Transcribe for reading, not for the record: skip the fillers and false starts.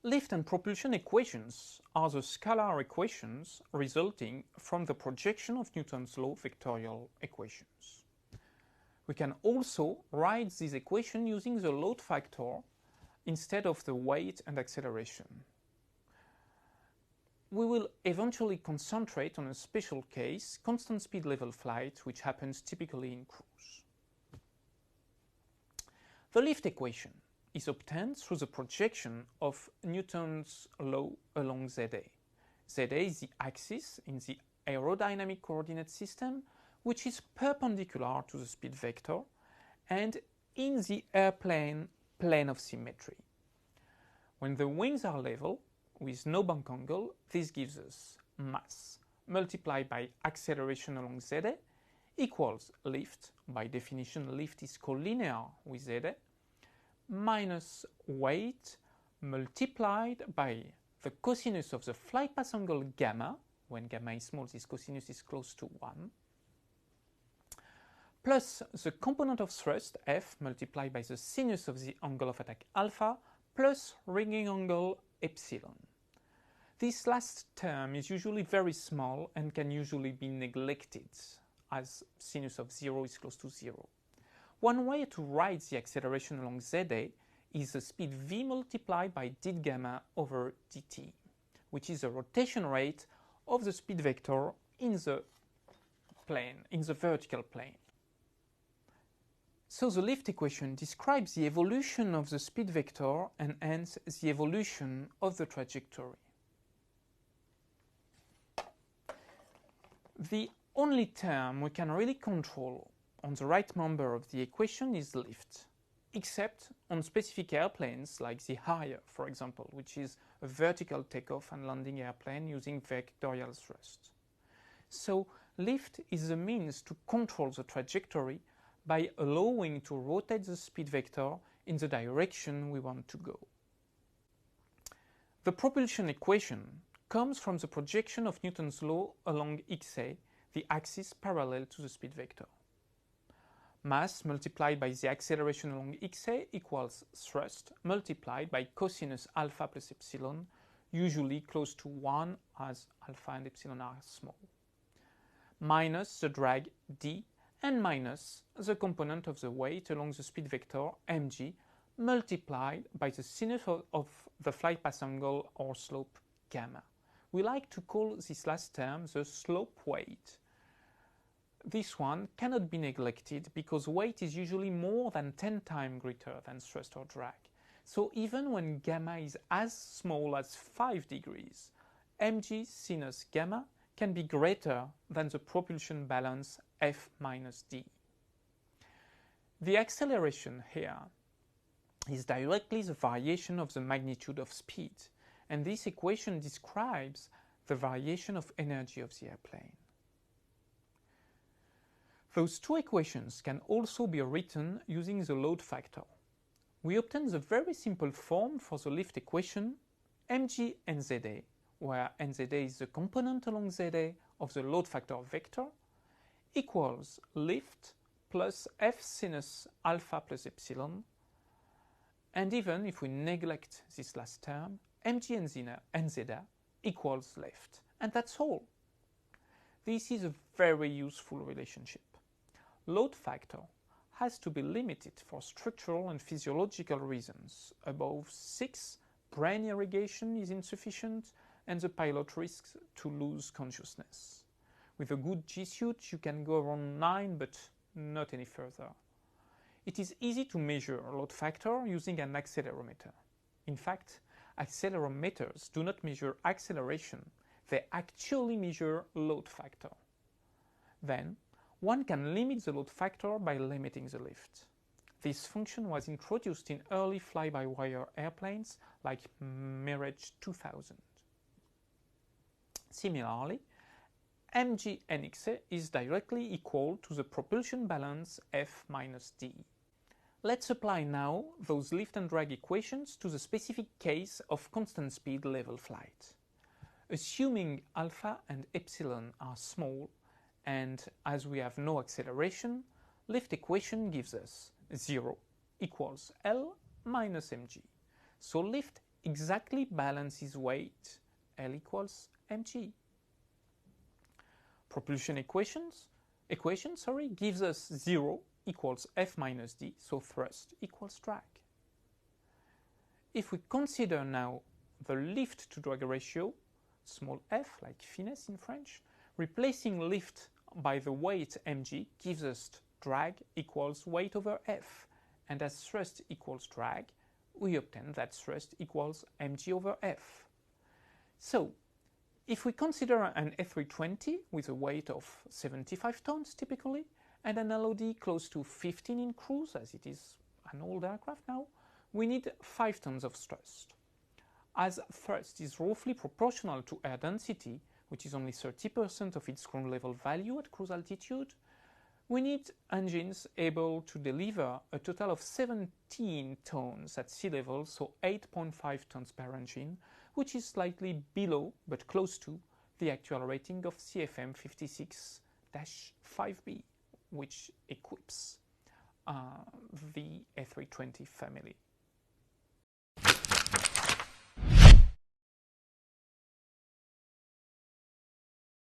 Lift and propulsion equations are the scalar equations resulting from the projection of Newton's law vectorial equations. We can also write this equation using the load factor instead of the weight and acceleration. We will eventually concentrate on a special case, constant speed level flight, which happens typically in cruise. The lift equation is obtained through the projection of Newton's law along ZA. ZA is the axis in the aerodynamic coordinate system, which is perpendicular to the speed vector and in the airplane plane of symmetry. When the wings are level, with no bank angle, this gives us mass multiplied by acceleration along ZA equals lift. By definition, lift is collinear with ZA, minus weight multiplied by the cosinus of the flight path angle gamma. When gamma is small, this cosinus is close to 1, plus the component of thrust, F, multiplied by the sinus of the angle of attack alpha, plus rigging angle epsilon. This last term is usually very small and can usually be neglected, as sinus of 0 is close to 0. One way to write the acceleration along ZA is the speed v multiplied by d gamma over dt, which is the rotation rate of the speed vector in the plane, in the vertical plane. So the lift equation describes the evolution of the speed vector and hence the evolution of the trajectory. The only term we can really control on the right member of the equation is lift, except on specific airplanes like the Higher, for example, which is a vertical takeoff and landing airplane using vectorial thrust. So lift is the means to control the trajectory by allowing to rotate the speed vector in the direction we want to go. The propulsion equation comes from the projection of Newton's law along XA, the axis parallel to the speed vector. Mass multiplied by the acceleration along XA equals thrust multiplied by cosinus alpha plus epsilon, usually close to 1 as alpha and epsilon are small, minus the drag d and minus the component of the weight along the speed vector mg multiplied by the sinus of the flight path angle or slope gamma. We like to call this last term the slope weight. This one cannot be neglected because weight is usually more than 10 times greater than thrust or drag. So even when gamma is as small as 5 degrees, mg sinus gamma can be greater than the propulsion balance F minus d. The acceleration here is directly the variation of the magnitude of speed, and this equation describes the variation of energy of the airplane. Those two equations can also be written using the load factor. We obtain the very simple form for the lift equation, mg nza, where nza is the component along za of the load factor vector, equals lift plus f sinus alpha plus epsilon. And even if we neglect this last term, mg nz equals lift. And that's all. This is a very useful relationship. Load factor has to be limited for structural and physiological reasons. Above 6, brain irrigation is insufficient and the pilot risks to lose consciousness. With a good G-suit, you can go around 9, but not any further. It is easy to measure load factor using an accelerometer. In fact, accelerometers do not measure acceleration, they actually measure load factor. Then, one can limit the load factor by limiting the lift. This function was introduced in early fly-by-wire airplanes like Mirage 2000. Similarly, mg nxa is directly equal to the propulsion balance F minus d. Let's apply now those lift and drag equations to the specific case of constant speed level flight. Assuming alpha and epsilon are small, and as we have no acceleration, lift equation gives us 0 equals L minus mg. So lift exactly balances weight, L equals mg. Propulsion equation gives us 0 equals F minus d, so thrust equals drag. If we consider now the lift to drag ratio, small f, like finesse in French, replacing lift by the weight mg gives us drag equals weight over F, and as thrust equals drag, we obtain that thrust equals mg over F. So, if we consider an A320 with a weight of 75 tons typically, and an LOD close to 15 in cruise, as it is an old aircraft now, we need 5 tons of thrust. As thrust is roughly proportional to air density, which is only 30% of its ground level value at cruise altitude, we need engines able to deliver a total of 17 tons at sea level, so 8.5 tons per engine, which is slightly below, but close to, the actual rating of CFM 56-5B, which equips the A320 family.